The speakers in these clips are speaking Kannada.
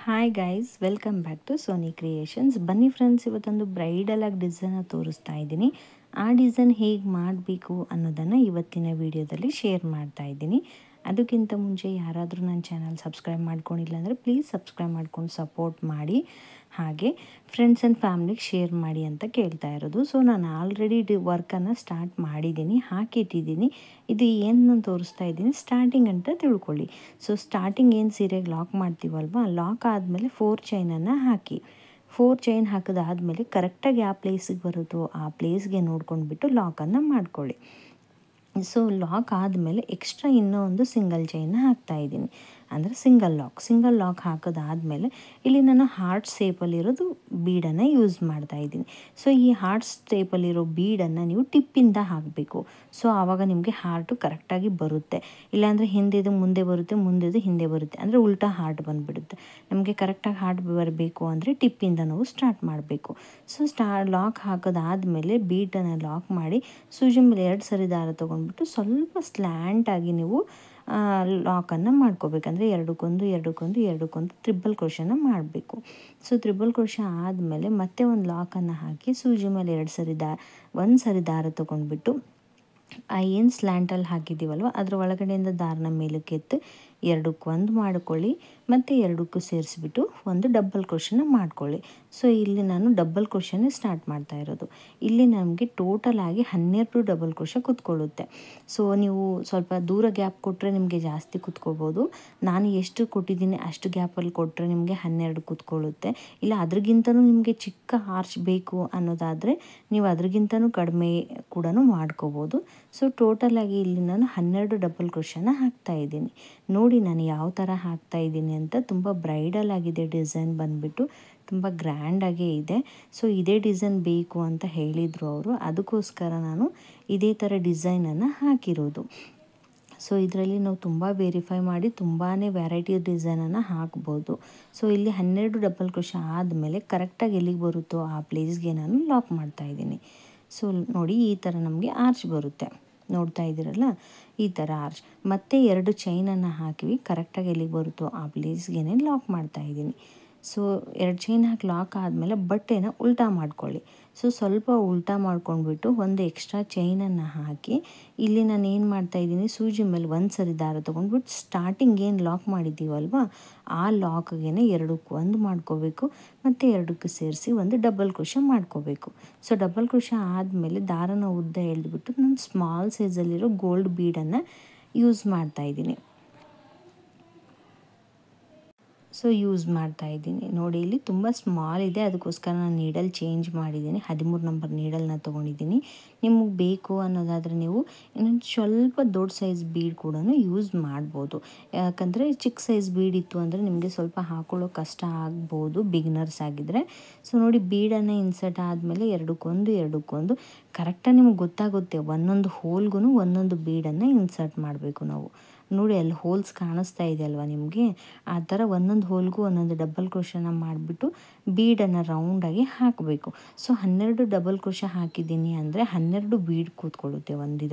Hi guys, welcome back to Soni creations. ಬನ್ನಿ ಫ್ರೆಂಡ್ಸ್, ಇವತ್ತೊಂದು ಬ್ರೈಡಲ್ ಆಗಿ ಡಿಸೈನ ತೋರಿಸ್ತಾ ಇದ್ದೀನಿ. ಆ ಡಿಸೈನ್ ಹೇಗೆ ಮಾಡಬೇಕು ಅನ್ನೋದನ್ನು ಇವತ್ತಿನ ವಿಡಿಯೋದಲ್ಲಿ ಶೇರ್ ಮಾಡ್ತಾ ಇದ್ದೀನಿ. ಅದಕ್ಕಿಂತ ಮುಂಚೆ ಯಾರಾದರೂ ನನ್ನ ಚಾನಲ್ ಸಬ್ಸ್ಕ್ರೈಬ್ ಮಾಡ್ಕೊಂಡಿಲ್ಲ ಅಂದರೆ ಪ್ಲೀಸ್ ಸಬ್ಸ್ಕ್ರೈಬ್ ಮಾಡ್ಕೊಂಡು ಸಪೋರ್ಟ್ ಮಾಡಿ, ಹಾಗೆ ಫ್ರೆಂಡ್ಸ್ ಆ್ಯಂಡ್ ಫ್ಯಾಮ್ಲಿಗೆ ಶೇರ್ ಮಾಡಿ ಅಂತ ಕೇಳ್ತಾ ಇರೋದು. ಸೊ ನಾನು ಆಲ್ರೆಡಿ ವರ್ಕನ್ನು ಸ್ಟಾರ್ಟ್ ಮಾಡಿದ್ದೀನಿ, ಹಾಕಿಟ್ಟಿದ್ದೀನಿ. ಇದು ಏನು ನಾನು ತೋರಿಸ್ತಾ ಇದ್ದೀನಿ ಸ್ಟಾರ್ಟಿಂಗ್ ಅಂತ ತಿಳ್ಕೊಳ್ಳಿ. ಸೊ ಸ್ಟಾರ್ಟಿಂಗ್ ಏನು ಸೀರೆಗೆ ಲಾಕ್ ಮಾಡ್ತೀವಲ್ವ, ಲಾಕ್ ಆದಮೇಲೆ 4 ಚೈನನ್ನು ಹಾಕಿ. 4 ಚೈನ್ ಹಾಕಿದಾದ್ಮೇಲೆ ಕರೆಕ್ಟಾಗಿ ಯಾವ ಪ್ಲೇಸಿಗೆ ಬರುತ್ತೋ ಆ ಪ್ಲೇಸ್ಗೆ ನೋಡ್ಕೊಂಡ್ಬಿಟ್ಟು ಲಾಕನ್ನು ಮಾಡ್ಕೊಳ್ಳಿ. ಸೊ ಲಾಕ್ ಆದಮೇಲೆ ಎಕ್ಸ್ಟ್ರಾ ಇನ್ನೂ ಒಂದು ಸಿಂಗಲ್ ಚೈನ್ನ ಹಾಕ್ತಾಯಿದ್ದೀನಿ, ಅಂದರೆ ಸಿಂಗಲ್ ಲಾಕ್ ಹಾಕೋದಾದಮೇಲೆ ಇಲ್ಲಿ ನಾನು ಹಾರ್ಟ್ ಶೇಪಲ್ಲಿರೋದು ಬೀಡನ್ನು ಯೂಸ್ ಮಾಡ್ತಾಯಿದ್ದೀನಿ. ಸೊ ಈ ಹಾರ್ಟ್ ಶೇಪಲ್ಲಿರೋ ಬೀಡನ್ನು ನೀವು ಟಿಪ್ಪಿಂದ ಹಾಕಬೇಕು. ಸೊ ಆವಾಗ ನಿಮಗೆ ಹಾರ್ಟು ಕರೆಕ್ಟಾಗಿ ಬರುತ್ತೆ. ಇಲ್ಲಾಂದರೆ ಹಿಂದೆದು ಮುಂದೆ ಬರುತ್ತೆ, ಮುಂದೆದು ಹಿಂದೆ ಬರುತ್ತೆ, ಅಂದರೆ ಉಲ್ಟಾ ಹಾರ್ಟ್ ಬಂದುಬಿಡುತ್ತೆ. ನಮಗೆ ಕರೆಕ್ಟಾಗಿ ಹಾರ್ಟ್ ಬರಬೇಕು ಅಂದರೆ ಟಿಪ್ಪಿಂದ ನಾವು ಸ್ಟಾರ್ಟ್ ಮಾಡಬೇಕು. ಸೊ ಲಾಕ್ ಹಾಕೋದಾದಮೇಲೆ ಬೀಡನ್ನು ಲಾಕ್ ಮಾಡಿ ಸೂಜಿ ಮೇಲೆ 2 ಸರಿ ದಾರ ತೊಗೊಂಡ್ಬಿಟ್ಟು ಸ್ವಲ್ಪ ಸ್ಲ್ಯಾಂಟಾಗಿ ನೀವು ಲಾಕನ್ನು ಮಾಡ್ಕೋಬೇಕಂದ್ರೆ ಎರಡಕ್ಕೊಂದು ತ್ರಿಬಲ್ ಕ್ರೋಶನ ಮಾಡಬೇಕು. ಸೊ ತ್ರಿಬಲ್ ಕ್ರೋಶ ಆದಮೇಲೆ ಮತ್ತೆ ಒಂದು ಲಾಕನ್ನು ಹಾಕಿ ಸೂಜಿ ಮೇಲೆ 1 ಸರಿ ದಾರ ತೊಗೊಂಡ್ಬಿಟ್ಟು ಏನು ಸ್ಲ್ಯಾಂಟಲ್ಲಿ ಹಾಕಿದ್ದೀವಲ್ವ ಅದರ ಒಳಗಡೆಯಿಂದ ದಾರನ ಮೇಲಕ್ಕೆ ಎತ್ತು 2 ಮಾಡ್ಕೊಳ್ಳಿ, ಮತ್ತು 2 ಸೇರಿಸ್ಬಿಟ್ಟು ಒಂದು ಡಬಲ್ ಕ್ರೋಶನ ಮಾಡ್ಕೊಳ್ಳಿ. ಸೊ ಇಲ್ಲಿ ನಾನು ಡಬಲ್ ಕ್ರೋಶನೇ ಸ್ಟಾರ್ಟ್ ಮಾಡ್ತಾ ಇರೋದು. ಇಲ್ಲಿ ನಮಗೆ ಟೋಟಲ್ ಆಗಿ 12 ಡಬಲ್ ಕ್ರೋಶ ಕೂತ್ಕೊಳ್ಳುತ್ತೆ. ಸೊ ನೀವು ಸ್ವಲ್ಪ ದೂರ ಗ್ಯಾಪ್ ಕೊಟ್ಟರೆ ನಿಮಗೆ ಜಾಸ್ತಿ ಕೂತ್ಕೋಬೋದು. ನಾನು ಎಷ್ಟು ಕೊಟ್ಟಿದ್ದೀನಿ ಅಷ್ಟು ಗ್ಯಾಪಲ್ಲಿ ಕೊಟ್ಟರೆ ನಿಮಗೆ 12 ಕೂತ್ಕೊಳ್ಳುತ್ತೆ. ಇಲ್ಲ ಅದ್ರಿಗಿಂತನೂ ನಿಮಗೆ ಚಿಕ್ಕ ಆರ್ಚ್ ಬೇಕು ಅನ್ನೋದಾದರೆ ನೀವು ಅದ್ರಿಗಿಂತನೂ ಕಡಿಮೆ ಕೂಡ ಮಾಡ್ಕೋಬೋದು. ಸೊ ಟೋಟಲಾಗಿ ಇಲ್ಲಿ ನಾನು 12 ಡಬಲ್ ಕ್ರೋಶನ ಹಾಕ್ತಾಯಿದ್ದೀನಿ. ನೋಡಿ ನಾನು ಯಾವ ಥರ ಹಾಕ್ತಾಯಿದ್ದೀನಿ ಅಂತ. ತುಂಬ ಬ್ರೈಡಲ್ ಆಗಿದೆ ಡಿಸೈನ್ ಬಂದುಬಿಟ್ಟು, ತುಂಬ ಗ್ರ್ಯಾಂಡಾಗೇ ಇದೆ. ಸೊ ಇದೇ ಡಿಸೈನ್ ಬೇಕು ಅಂತ ಹೇಳಿದರು ಅವರು, ಅದಕ್ಕೋಸ್ಕರ ನಾನು ಇದೇ ಥರ ಡಿಸೈನನ್ನು ಹಾಕಿರೋದು. ಸೊ ಇದರಲ್ಲಿ ನಾವು ತುಂಬ ವೆರಿಫೈ ಮಾಡಿ ತುಂಬಾ ವೆರೈಟಿ ಡಿಸೈನನ್ನು ಹಾಕ್ಬೋದು. ಸೊ ಇಲ್ಲಿ 12 ಡಬಲ್ ಕ್ರೋಶ ಆದಮೇಲೆ ಕರೆಕ್ಟಾಗಿ ಎಲ್ಲಿಗೆ ಬರುತ್ತೋ ಆ ಪ್ಲೇಸ್ಗೆ ನಾನು ಲಾಕ್ ಮಾಡ್ತಾಯಿದ್ದೀನಿ. ಸೊ ನೋಡಿ ಈ ಥರ ನಮಗೆ ಆರ್ಚ್ ಬರುತ್ತೆ, ನೋಡ್ತಾ ಇದ್ದೀರಲ್ಲ ಈ ಥರ ಆರ್ಚ್. ಮತ್ತೆ 2 ಚೈನನ್ನು ಹಾಕಿ ಕರೆಕ್ಟಾಗಿ ಎಲ್ಲಿಗೆ ಬರುತ್ತೋ ಆ ಪ್ಲೇಸ್ಗೆ ಲಾಕ್ ಮಾಡ್ತಾಯಿದ್ದೀನಿ. ಸೊ 2 ಚೈನ್ ಹಾಕಿ ಲಾಕ್ ಆದಮೇಲೆ ಬಟ್ಟೆನ ಉಲ್ಟಾ ಮಾಡ್ಕೊಳ್ಳಿ. ಸೊ ಸ್ವಲ್ಪ ಉಲ್ಟಾ ಮಾಡ್ಕೊಂಡ್ಬಿಟ್ಟು ಒಂದು ಎಕ್ಸ್ಟ್ರಾ ಚೈನನ್ನು ಹಾಕಿ ಇಲ್ಲಿ ನಾನು ಏನು ಮಾಡ್ತಾಯಿದ್ದೀನಿ, ಸೂಜಿ ಮೇಲೆ 1 ಸರಿ ದಾರ ತೊಗೊಂಡ್ಬಿಟ್ಟು ಸ್ಟಾರ್ಟಿಂಗ್ ಏನು ಲಾಕ್ ಮಾಡಿದ್ದೀವಲ್ವ ಆ ಲಾಕ್ಗೆ 2 ಮಾಡ್ಕೋಬೇಕು, ಮತ್ತು 2 ಸೇರಿಸಿ ಒಂದು ಡಬಲ್ ಕ್ರೋಶ ಮಾಡ್ಕೋಬೇಕು. ಸೊ ಡಬಲ್ ಕ್ರೋಶ ಆದಮೇಲೆ ದಾರನ ಉದ್ದ ಎಳೆದ್ಬಿಟ್ಟು ನಾನು ಸ್ಮಾಲ್ ಸೈಜಲ್ಲಿರೋ ಗೋಲ್ಡ್ ಬೀಡನ್ನು ಯೂಸ್ ಮಾಡ್ತಾಯಿದ್ದೀನಿ. ನೋಡಿ ಇಲ್ಲಿ ತುಂಬ ಸ್ಮಾಲ್ ಇದೆ, ಅದಕ್ಕೋಸ್ಕರ ನಾನು ನೀಡಲ್ ಚೇಂಜ್ ಮಾಡಿದ್ದೀನಿ. 13 ನಂಬರ್ ನೀಡಲ್ನ ತೊಗೊಂಡಿದ್ದೀನಿ. ನಿಮಗೆ ಬೇಕು ಅನ್ನೋದಾದರೆ ನೀವು ಇನ್ನೊಂದು ಸ್ವಲ್ಪ ದೊಡ್ಡ ಸೈಜ್ ಬೀಡ್ ಕೂಡ ಯೂಸ್ ಮಾಡ್ಬೋದು. ಯಾಕಂದರೆ ಚಿಕ್ಕ ಸೈಜ್ ಬೀಡ್ ಇತ್ತು ಅಂದರೆ ನಿಮಗೆ ಸ್ವಲ್ಪ ಹಾಕೊಳ್ಳೋ ಕಷ್ಟ ಆಗ್ಬೋದು ಬಿಗಿನರ್ಸ್ ಆಗಿದ್ದರೆ. ಸೊ ನೋಡಿ ಬೀಡನ್ನು ಇನ್ಸರ್ಟ್ ಆದಮೇಲೆ 2 ಕರೆಕ್ಟಾಗಿ ನಿಮ್ಗೆ ಗೊತ್ತಾಗುತ್ತೆ. ಒಂದೊಂದು ಹೋಲ್ಗೂ ಒಂದೊಂದು ಬೀಡನ್ನು ಇನ್ಸರ್ಟ್ ಮಾಡಬೇಕು ನಾವು. ನೋಡಿ ಅಲ್ಲಿ ಹೋಲ್ಸ್ ಕಾಣಿಸ್ತಾ ಇದೆ ಅಲ್ವಾ ನಿಮಗೆ, ಆ ಥರ ಒಂದೊಂದು ಹೋಲ್ಗೂ ಒಂದೊಂದು ಡಬಲ್ ಕ್ರೋಶನ ಮಾಡಿಬಿಟ್ಟು ಬೀಡನ್ನು ರೌಂಡಾಗಿ ಹಾಕಬೇಕು. ಸೊ 12 ಡಬಲ್ ಕ್ರೋಶ ಹಾಕಿದ್ದೀನಿ ಅಂದರೆ 12 ಬೀಡ್ ಕೂತ್ಕೊಳ್ಳುತ್ತೆ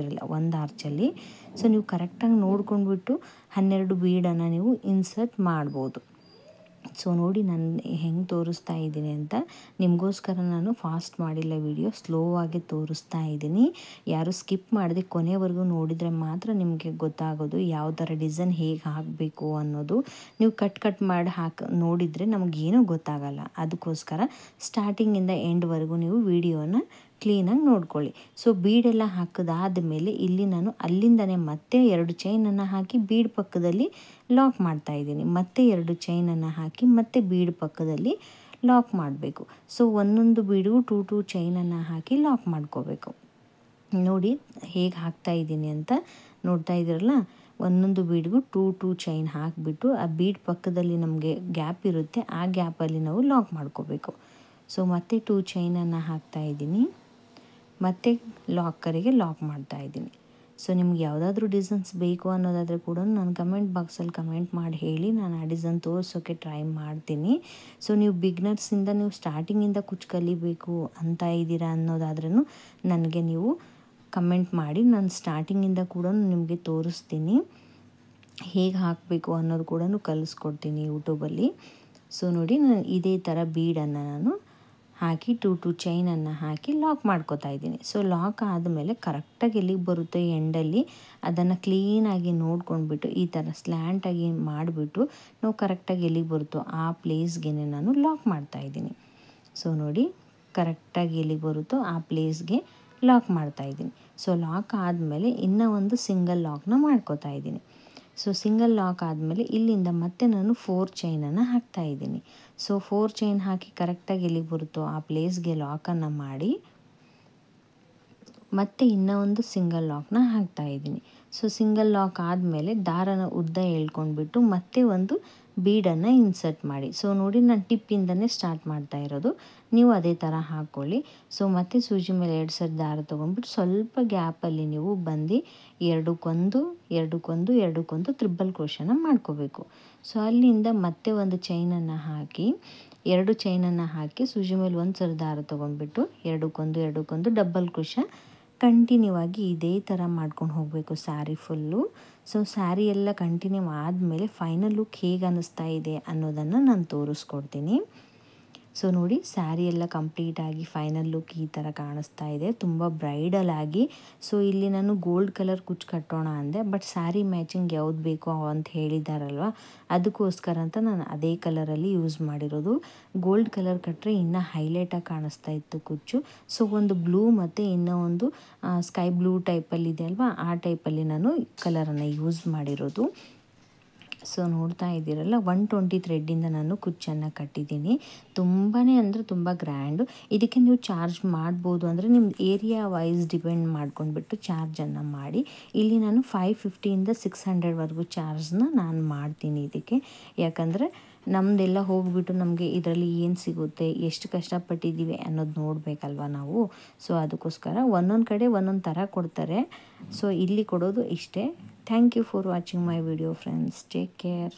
ಒಂದು ಆರ್ಚಲ್ಲಿ. ಸೊ ನೀವು ಕರೆಕ್ಟಾಗಿ ನೋಡ್ಕೊಂಡ್ಬಿಟ್ಟು 12 ಬೀಡನ್ನು ನೀವು ಇನ್ಸರ್ಟ್ ಮಾಡ್ಬೋದು. ಸೊ ನೋಡಿ ನಾನು ಹೆಂಗೆ ತೋರಿಸ್ತಾ ಇದ್ದೀನಿ ಅಂತ. ನಿಮಗೋಸ್ಕರ ನಾನು ಫಾಸ್ಟ್ ಮಾಡಿಲ್ಲ, ವಿಡಿಯೋ ಸ್ಲೋ ಆಗಿ ತೋರಿಸ್ತಾ ಇದ್ದೀನಿ. ಯಾರು ಸ್ಕಿಪ್ ಮಾಡದೆ ಕೊನೆವರೆಗೂ ನೋಡಿದರೆ ಮಾತ್ರ ನಿಮಗೆ ಗೊತ್ತಾಗೋದು ಯಾವ ಥರ ಡಿಸೈನ್ ಹೇಗೆ ಹಾಕಬೇಕು ಅನ್ನೋದು. ನೀವು ಕಟ್ ಮಾಡಿ ನೋಡಿದರೆ ನಮಗೇನೂ ಗೊತ್ತಾಗಲ್ಲ. ಅದಕ್ಕೋಸ್ಕರ ಸ್ಟಾರ್ಟಿಂಗಿಂದ ಎಂಡ್ವರೆಗೂ ನೀವು ವಿಡಿಯೋನ ಕ್ಲೀನಾಗಿ ನೋಡ್ಕೊಳ್ಳಿ. ಸೊ ಬೀಡೆಲ್ಲ ಹಾಕಿದಾದ್ಮೇಲೆ ಇಲ್ಲಿ ನಾನು ಅಲ್ಲಿಂದನೇ ಮತ್ತೆ 2 ಚೈನನ್ನು ಹಾಕಿ ಬೀಡ್ ಪಕ್ಕದಲ್ಲಿ ಲಾಕ್ ಮಾಡ್ತಾಯಿದ್ದೀನಿ. ಮತ್ತೆ 2 ಚೈನನ್ನು ಹಾಕಿ ಮತ್ತೆ ಬೀಡ್ ಪಕ್ಕದಲ್ಲಿ ಲಾಕ್ ಮಾಡಬೇಕು. ಸೊ ಒಂದೊಂದು ಬೀಡಿಗೂ 2 ಚೈನನ್ನು ಹಾಕಿ ಲಾಕ್ ಮಾಡ್ಕೋಬೇಕು. ನೋಡಿ ಹೇಗೆ ಹಾಕ್ತಾಯಿದ್ದೀನಿ ಅಂತ ನೋಡ್ತಾ ಇದ್ದೀರಲ್ಲ, ಒಂದೊಂದು ಬೀಡ್ಗೂ 2 ಚೈನ್ ಹಾಕಿಬಿಟ್ಟು ಆ ಬೀಡ್ ಪಕ್ಕದಲ್ಲಿ ನಮಗೆ ಗ್ಯಾಪ್ ಇರುತ್ತೆ, ಆ ಗ್ಯಾಪಲ್ಲಿ ನಾವು ಲಾಕ್ ಮಾಡ್ಕೋಬೇಕು. ಸೊ ಮತ್ತೆ 2 ಚೈನನ್ನು ಹಾಕ್ತಾಯಿದ್ದೀನಿ, ಮತ್ತು ಲಾಕರಿಗೆ ಲಾಕ್ ಮಾಡ್ತಾಯಿದ್ದೀನಿ. ಸೊ ನಿಮ್ಗೆ ಯಾವುದಾದ್ರೂ ಡಿಸೈನ್ಸ್ ಬೇಕು ಅನ್ನೋದಾದರೆ ಕೂಡ ನಾನು ಕಮೆಂಟ್ ಬಾಕ್ಸಲ್ಲಿ ಕಮೆಂಟ್ ಮಾಡಿ ಹೇಳಿ, ನಾನು ಆ ಡಿಸೈನ್ ತೋರಿಸೋಕ್ಕೆ ಟ್ರೈ ಮಾಡ್ತೀನಿ. ಸೊ ನೀವು ಬಿಗ್ನರ್ಸಿಂದ ನೀವು ಸ್ಟಾರ್ಟಿಂಗಿಂದ ಕಲಿಬೇಕು ಅಂತ ಇದ್ದೀರಾ ಅನ್ನೋದಾದ್ರೂ ನನಗೆ ನೀವು ಕಮೆಂಟ್ ಮಾಡಿ, ನಾನು ಸ್ಟಾರ್ಟಿಂಗಿಂದ ಕೂಡ ನಿಮಗೆ ತೋರಿಸ್ತೀನಿ. ಹೇಗೆ ಹಾಕಬೇಕು ಅನ್ನೋದು ಕೂಡ ಕಲಿಸ್ಕೊಡ್ತೀನಿ ಯೂಟ್ಯೂಬಲ್ಲಿ. ಸೊ ನೋಡಿ ನಾನು ಇದೇ ಥರ ಬೀಡನ್ನು ನಾನು ಹಾಕಿ 2 ಚೈನನ್ನು ಹಾಕಿ ಲಾಕ್ ಮಾಡ್ಕೋತಾ ಇದ್ದೀನಿ. ಸೊ ಲಾಕ್ ಆದಮೇಲೆ ಕರೆಕ್ಟಾಗಿ ಎಲ್ಲಿಗೆ ಬರುತ್ತೆ ಎಂಡಲ್ಲಿ ಅದನ್ನು ಕ್ಲೀನಾಗಿ ನೋಡ್ಕೊಂಡ್ಬಿಟ್ಟು ಈ ಥರ ಸ್ಲ್ಯಾಂಟಾಗಿ ಮಾಡಿಬಿಟ್ಟು ನಾವು ಕರೆಕ್ಟಾಗಿ ಎಲ್ಲಿಗೆ ಬರುತ್ತೋ ಆ ಪ್ಲೇಸ್ಗೆ ನಾನು ಲಾಕ್ ಮಾಡ್ತಾಯಿದ್ದೀನಿ. ಸೊ ನೋಡಿ ಕರೆಕ್ಟಾಗಿ ಎಲ್ಲಿಗೆ ಬರುತ್ತೋ ಆ ಪ್ಲೇಸ್ಗೆ ಲಾಕ್ ಮಾಡ್ತಾಯಿದ್ದೀನಿ. ಸೊ ಲಾಕ್ ಆದಮೇಲೆ ಇನ್ನೂ ಒಂದು ಸಿಂಗಲ್ ಲಾಕ್ನ ಮಾಡ್ಕೋತಾ ಇದ್ದೀನಿ. ಸೊ ಸಿಂಗಲ್ ಲಾಕ್ ಆದಮೇಲೆ ಇಲ್ಲಿಂದ ಮತ್ತೆ ನಾನು 4 ಚೈನನ್ನು ಹಾಕ್ತಾಯಿದ್ದೀನಿ. ಸೊ 4 ಚೈನ್ ಹಾಕಿ ಕರೆಕ್ಟಾಗಿ ಎಲ್ಲಿಗೆ ಬರುತ್ತೋ ಆ ಪ್ಲೇಸ್ಗೆ ಲಾಕನ್ನು ಮಾಡಿ ಮತ್ತೆ ಇನ್ನೂ ಒಂದು ಸಿಂಗಲ್ ಲಾಕ್ನ ಹಾಕ್ತಾಯಿದ್ದೀನಿ. ಸೊ ಸಿಂಗಲ್ ಲಾಕ್ ಆದಮೇಲೆ ದಾರನ ಉದ್ದ ಎಳ್ಕೊಂಡ್ಬಿಟ್ಟು ಮತ್ತೆ ಒಂದು ಬೀಡನ್ನು ಇನ್ಸರ್ಟ್ ಮಾಡಿ. ಸೊ ನೋಡಿ ನಾನು ಟಿಪ್ಪಿಂದನೇ ಸ್ಟಾರ್ಟ್ ಮಾಡ್ತಾ ಇರೋದು, ನೀವು ಅದೇ ಥರ ಹಾಕ್ಕೊಳ್ಳಿ. ಸೊ ಮತ್ತೆ ಸೂಜಿ ಮೇಲೆ 2 ಸರಿ ದಾರ ತೊಗೊಂಡ್ಬಿಟ್ಟು ಸ್ವಲ್ಪ ಗ್ಯಾಪಲ್ಲಿ ನೀವು ಬಂದು ಎರಡಕ್ಕೊಂದು ತ್ರಿಬಲ್ ಕ್ರೋಶನ ಮಾಡ್ಕೋಬೇಕು. ಸೊ ಅಲ್ಲಿಂದ ಮತ್ತೆ ಒಂದು ಚೈನನ್ನು ಹಾಕಿ 2 ಚೈನನ್ನು ಹಾಕಿ ಸೂಜಿ ಮೇಲೆ 1 ಸರಿ ದಾರ ತೊಗೊಂಡ್ಬಿಟ್ಟು ಎರಡಕ್ಕೊಂದು ಡಬಲ್ ಕ್ರೋಶ ಕಂಟಿನ್ಯೂ ಆಗಿ ಇದೇ ಥರ ಮಾಡ್ಕೊಂಡು ಹೋಗಬೇಕು ಸ್ಯಾರಿ ಫುಲ್ಲು. ಸೊ ಸ್ಯಾರಿ ಎಲ್ಲ ಕಂಟಿನ್ಯೂ ಆದಮೇಲೆ ಫೈನಲ್ ಲುಕ್ ಹೇಗೆ ಅನ್ನಿಸ್ತಾ ಇದೆ ಅನ್ನೋದನ್ನು ನಾನು ತೋರಿಸ್ಕೊಡ್ತೀನಿ. ಸೊ ನೋಡಿ ಸ್ಯಾರಿ ಎಲ್ಲ ಕಂಪ್ಲೀಟಾಗಿ ಫೈನಲ್ ಲುಕ್ ಈ ಥರ ಕಾಣಿಸ್ತಾ ಇದೆ, ತುಂಬ ಬ್ರೈಡಲ್ ಆಗಿ. ಸೊ ಇಲ್ಲಿ ನಾನು ಗೋಲ್ಡ್ ಕಲರ್ ಕುಚ್ಚು ಕಟ್ಟೋಣ ಅಂದೆ, ಬಟ್ ಸ್ಯಾರಿ ಮ್ಯಾಚಿಂಗ್ ಯಾವ್ದು ಬೇಕೋ ಅಂತ ಹೇಳಿದಾರಲ್ವ, ಅದಕ್ಕೋಸ್ಕರ ಅಂತ ನಾನು ಅದೇ ಕಲರಲ್ಲಿ ಯೂಸ್ ಮಾಡಿರೋದು. ಗೋಲ್ಡ್ ಕಲರ್ ಕಟ್ಟರೆ ಇನ್ನೂ ಹೈಲೈಟಾಗಿ ಕಾಣಿಸ್ತಾ ಇತ್ತು ಕುಚ್ಚು. ಸೊ ಒಂದು ಬ್ಲೂ ಮತ್ತು ಇನ್ನೂ ಒಂದು ಸ್ಕೈ ಬ್ಲೂ ಟೈಪಲ್ಲಿ ಇದೆ ಅಲ್ವಾ, ಆ ಟೈಪಲ್ಲಿ ನಾನು ಕಲರನ್ನು ಯೂಸ್ ಮಾಡಿರೋದು. ಸೊ ನೋಡ್ತಾ ಇದ್ದೀರಲ್ಲ 120 ಥ್ರೆಡ್ಡಿಂದ ನಾನು ಕುಚ್ಚನ್ನು ಕಟ್ಟಿದ್ದೀನಿ. ತುಂಬಾ ಅಂದರೆ ತುಂಬ ಗ್ರ್ಯಾಂಡು. ಇದಕ್ಕೆ ನೀವು ಚಾರ್ಜ್ ಮಾಡ್ಬೋದು, ಅಂದರೆ ನಿಮ್ಮ ಏರಿಯಾ ವೈಸ್ ಡಿಪೆಂಡ್ ಮಾಡ್ಕೊಂಡ್ಬಿಟ್ಟು ಚಾರ್ಜನ್ನು ಮಾಡಿ. ಇಲ್ಲಿ ನಾನು 550ಇಂದ 600ವರೆಗೂ ಚಾರ್ಜ್ನ ನಾನು ಮಾಡ್ತೀನಿ ಇದಕ್ಕೆ. ಯಾಕಂದರೆ ನಮ್ಮದೆಲ್ಲ ಹೋಗಿಬಿಟ್ಟು ನಮಗೆ ಇದರಲ್ಲಿ ಏನು ಸಿಗುತ್ತೆ, ಎಷ್ಟು ಕಷ್ಟಪಟ್ಟಿದ್ದೀವಿ ಅನ್ನೋದು ನೋಡಬೇಕಲ್ವ ನಾವು. ಸೊ ಅದಕ್ಕೋಸ್ಕರ ಒಂದೊಂದು ಕಡೆ ಒಂದೊಂದು ಥರ ಕೊಡ್ತಾರೆ. ಸೊ ಇಲ್ಲಿ ಕೊಡೋದು ಇಷ್ಟೇ. Thank you for watching my video, friends. Take care.